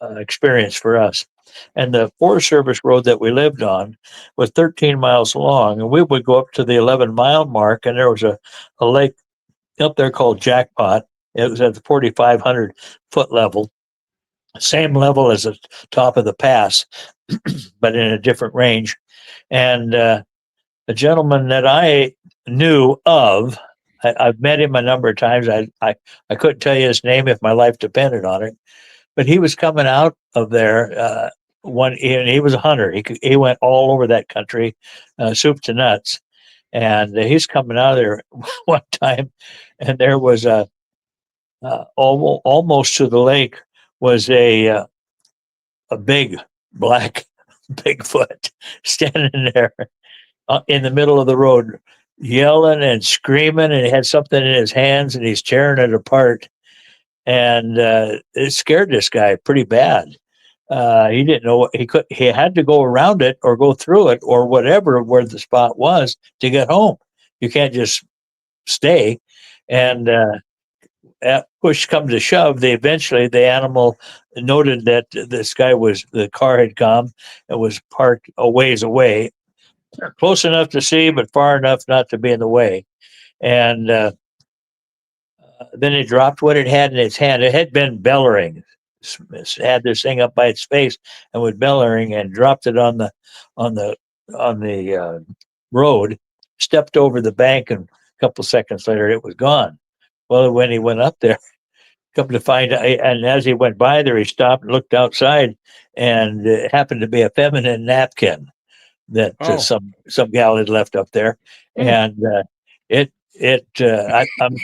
experience for us. And the Forest Service road that we lived on was 13 miles long, and we would go up to the 11-mile mark, and there was a lake up there called Jackpot. It was at the 4,500 foot level, same level as the top of the pass, but in a different range. And a gentleman that I knew of, I've met him a number of times. I couldn't tell you his name if my life depended on it, but he was coming out of there. And he was a hunter. He went all over that country, soup to nuts, and he's coming out of there one time, and there was almost to the lake was a big black Bigfoot standing there in the middle of the road, yelling and screaming, and he had something in his hands, and he's tearing it apart. And it scared this guy pretty bad. He didn't know what he could. He had to go around it or go through it or whatever where the spot was to get home. You can't just stay. And at push come to shove, eventually the animal noted that the car had come and was parked a ways away, close enough to see, but far enough not to be in the way. And then it dropped what it had in its hand. It had been bellowing. It had this thing up by its face and was bellowing, and dropped it on the road. Stepped over the bank, and a couple seconds later, it was gone. Well, when he went up there, come to find out, and as he went by there, he stopped and looked outside, and it happened to be a feminine napkin that some gal had left up there, and I'm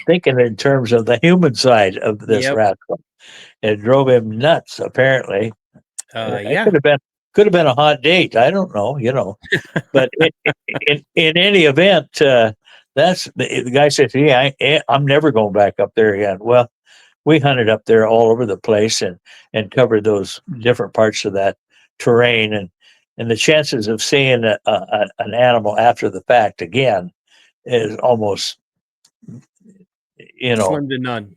thinking in terms of the human side of this rascal. It drove him nuts. Apparently, it could have been a hot date. I don't know, but in any event, that's the guy said, "Yeah, I'm never going back up there again." Well, we hunted up there all over the place and covered those different parts of that terrain, and the chances of seeing an animal after the fact again is almost, slim to none.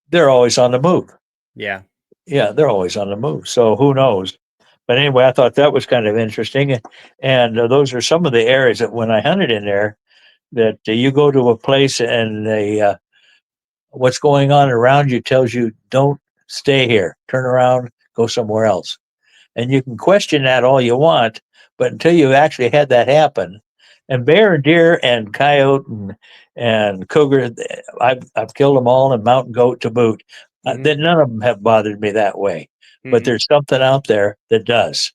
They're always on the move. Yeah, they're always on the move. So who knows? But anyway, I thought that was kind of interesting, and those are some of the areas that when I hunted in there, that you go to a place and what's going on around you tells you don't stay here, turn around, go somewhere else. And you can question that all you want, but until you actually had that happen, and bear and deer and coyote and cougar, I've killed them all, and mountain goat to boot. Then none of them have bothered me that way. But there's something out there that does.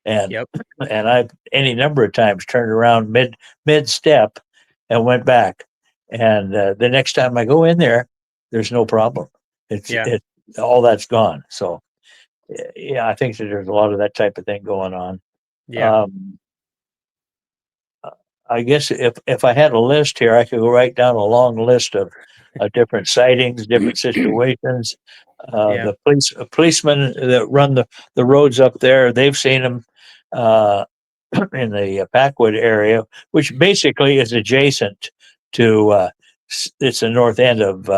And and I've any number of times turned around mid step and went back. And the next time I go in there, there's no problem. It's all that's gone. So I think that there's a lot of that type of thing going on. I guess if I had a list here, I could go write down a long list of different sightings, different situations. The policemen that run the roads up there, they've seen them in the Packwood area, which basically is adjacent to it's the north end of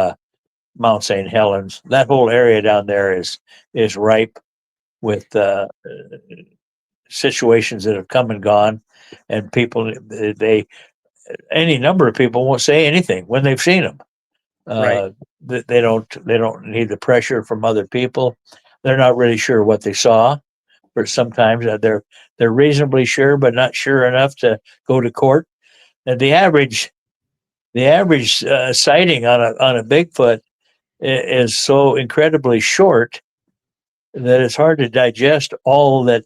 Mount St. Helens. That whole area down there is ripe with situations that have come and gone, and people any number of people won't say anything when they've seen them. They don't need the pressure from other people. They're not really sure what they saw. Or sometimes they're reasonably sure, but not sure enough to go to court. And the average sighting on a Bigfoot is so incredibly short that it's hard to digest all that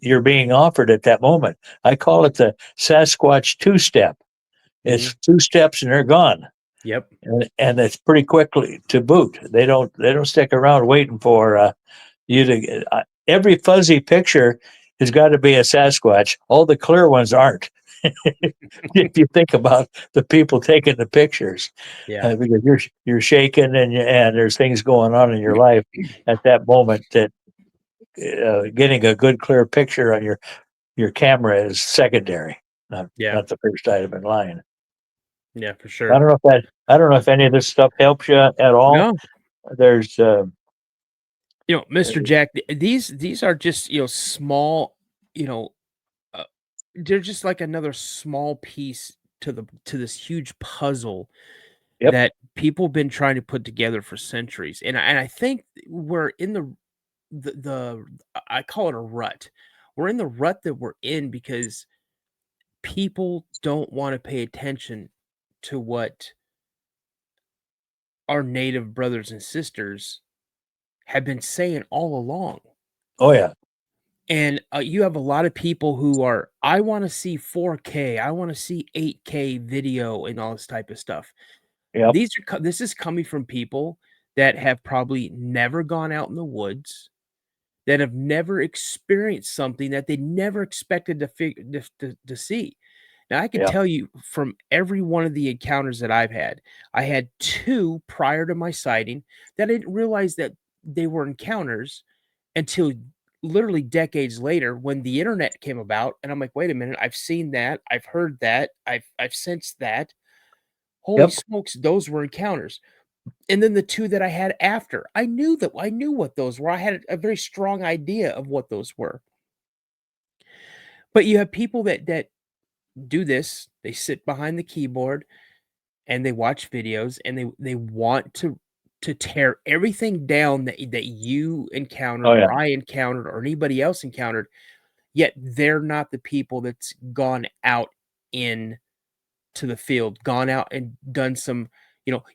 you're being offered at that moment. I call it the Sasquatch two-step. It's 2 steps and they're gone. Yep. And it's pretty quickly to boot. They don't stick around waiting for you to. Every fuzzy picture has got to be a Sasquatch. All the clear ones aren't. If you think about the people taking the pictures, because you're shaking and there's things going on in your life at that moment that getting a good clear picture on your camera is secondary, not the first item in line. Yeah, for sure. I don't know if any of this stuff helps you at all. No. There's Mr. Jack, these are just small, they're just like another small piece to this huge puzzle that people have been trying to put together for centuries. And I think we're in the I call it a rut. We're in the rut that we're in because people don't want to pay attention to what our native brothers and sisters have been saying all along. Oh yeah. And you have a lot of people who are, I want to see 4K, I want to see 8K video and all this type of stuff. Yep. This is coming from people that have probably never gone out in the woods, that have never experienced something that they never expected to see. Now, I can Yeah. tell you from every one of the encounters that I had 2 prior to my sighting that I didn't realize that they were encounters until literally decades later when the internet came about, and I'm like, "Wait a minute, I've seen that, I've heard that, I've sensed that. Holy Yep. smokes, those were encounters." And then the 2 that I had after, I knew what those were. I had a very strong idea of what those were. But you have people that do this, they sit behind the keyboard and they watch videos and they want to tear everything down that you Oh encountered yeah. or I encountered or anybody else encountered, yet they're not the people that's gone out in to the field, gone out and done some,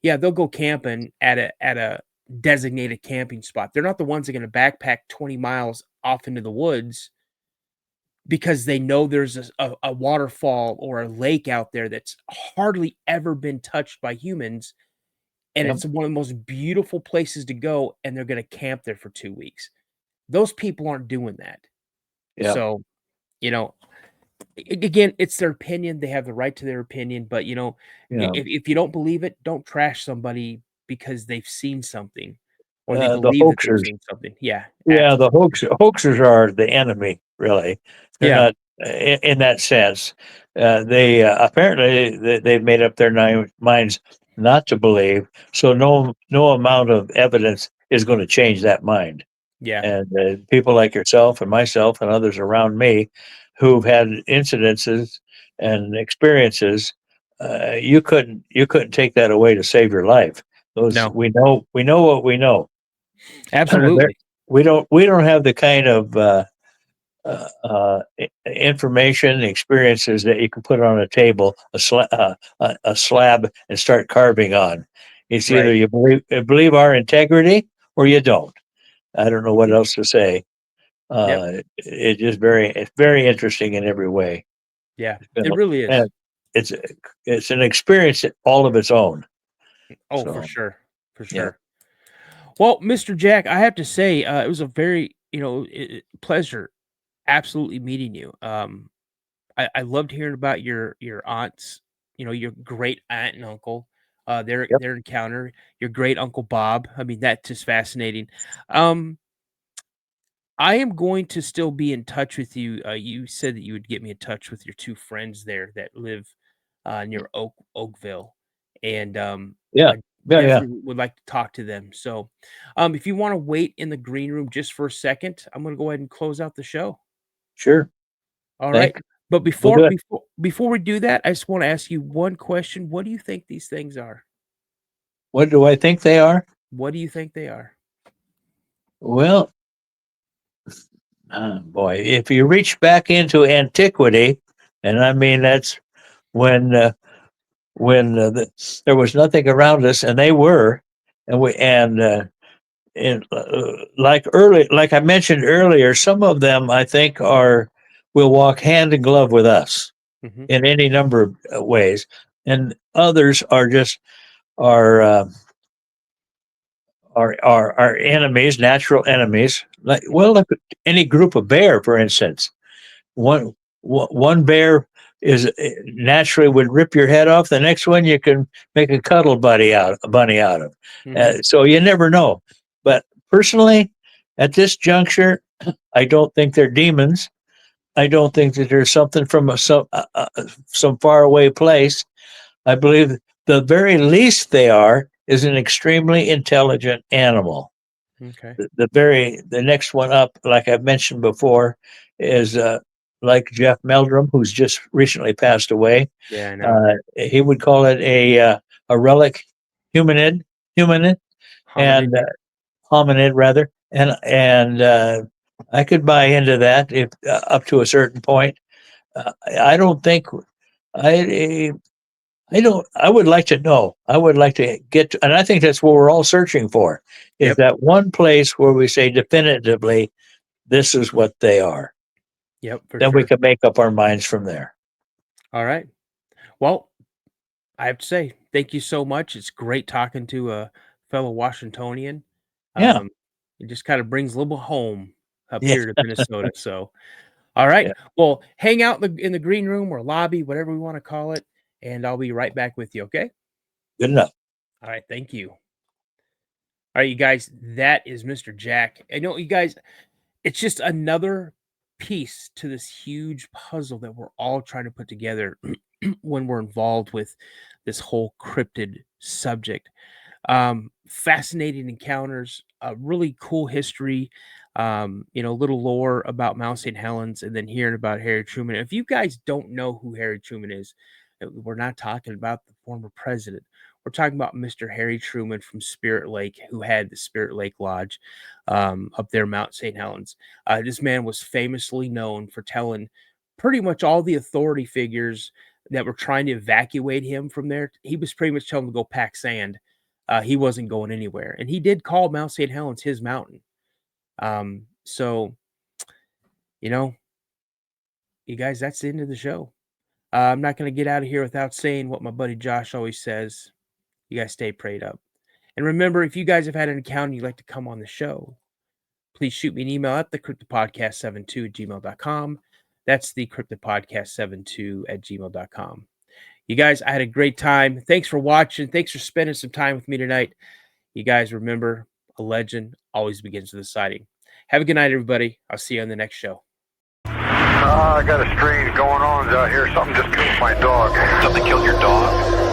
yeah, they'll go camping at a designated camping spot. They're not the ones that are gonna backpack 20 miles off into the woods because they know there's a waterfall or a lake out there that's hardly ever been touched by humans, and Yep. it's one of the most beautiful places to go, and they're gonna camp there for 2 weeks. Those people aren't doing that. Yep. So, you know, again, it's their opinion. They have the right to their opinion, but Yeah. if you don't believe it, don't trash somebody because they've seen something or they The believe that they've hoaxers. seen something. Yeah, Yeah, the hoaxers are the enemy, really. They're yeah, not in that sense. They apparently they've made up their minds not to believe. So no amount of evidence is going to change that mind. yeah, And people like yourself and myself and others around me who've had incidences and experiences, you couldn't take that away to save your life. Those no, we know what we know. There- absolutely, we don't have the kind of information experiences that you can put on a table, a slab, and start carving on. It's either right, you believe our integrity or you don't. I don't know what else to say. yep, It's very interesting in every way. yeah, It's been, it really is. and it's it's an experience all of its own. Oh, for So sure, for yeah, sure. Well, Mr. Jack, I have to say, it was a very, pleasure absolutely meeting you. I loved hearing about your aunts, your great aunt and uncle, yep, their encounter, your great uncle Bob. I mean, that's just fascinating. Um, I am going to still be in touch with you. You said that you would get me in touch with your 2 friends there that live near Oakville, and yeah, I yeah, yeah. definitely would like to talk to them. So, if you want to wait in the green room just for a second, I'm going to go ahead and close out the show. Sure. All right. Thank. But We'll do it. before we do that, I just want to ask you one question. What do you think these things are? What do I think they are? What do you think they are? Well, boy, if you reach back into antiquity, and I mean that's when there was nothing around us, and they were, and like I mentioned earlier, some of them I think will walk hand in glove with us Mhm. in any number of ways, and others are just our uh, our enemies, natural enemies. Like Mhm. well, look at any group of bear, for instance. One bear is naturally would rip your head off. The next one you can make a bunny out of. Mhm. So you never know. But personally, at this juncture, I don't think they're demons. I don't think that there's something from some faraway place. I believe the very least they are is an extremely intelligent animal. Okay. The next one up, like I've mentioned before, is like Jeff Meldrum, who's just recently passed away. Yeah, I know. He would call it a relic humanid, humanid, Hominid. and hominid rather, and I could buy into that if up to a certain point. I don't think I don't. I would like to know. I would like to get, and I think that's what we're all searching for, is Yep. that one place where we say definitively, this is what they are. Yep. For Then sure. we can make up our minds from there. All right. Well, I have to say, thank you so much. It's great talking to a fellow Washingtonian. Yeah. It just kind of brings a little home up Yeah. here to Minnesota. So, all right. Yeah. Well, hang out in the green room or lobby, whatever we want to call it, and I'll be right back with you. Okay. Good enough. All right. Thank you. All right, you guys. That is Mr. Jack. I know you guys. It's just another piece to this huge puzzle that we're all trying to put together when we're involved with this whole cryptid subject. Fascinating encounters, a really cool history, little lore about Mount St. Helens, and then hearing about Harry Truman. If you guys don't know who Harry Truman is, we're not talking about the former president. We're talking about Mr. Harry Truman from Spirit Lake, who had the Spirit Lake Lodge up there, Mount St. Helens. This man was famously known for telling pretty much all the authority figures that were trying to evacuate him from there. He was pretty much telling them to go pack sand. He wasn't going anywhere. And he did call Mount St. Helens his mountain. So, you guys, that's the end of the show. I'm not going to get out of here without saying what my buddy Josh always says. You guys stay prayed up. And remember, if you guys have had an encounter and you'd like to come on the show, please shoot me an email at thecryptidpodcast72@gmail.com. That's thecryptidpodcast72@gmail.com. You guys, I had a great time. Thanks for watching. Thanks for spending some time with me tonight. You guys remember, a legend always begins with a sighting. Have a good night, everybody. I'll see you on the next show. I got a strange going on out here. Something just killed my dog. Something killed your dog?